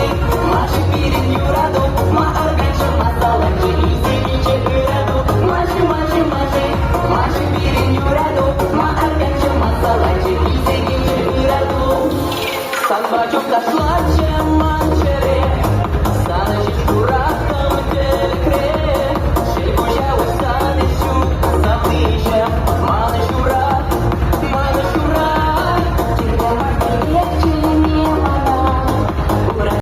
maşe, maşe pirin yurado, ma argaça masalacı, izleyince ürado, maşe maşe maşe, maşe pirin yurado, ma argaça masalacı, izleyince ürado. Samba çok taşlarca,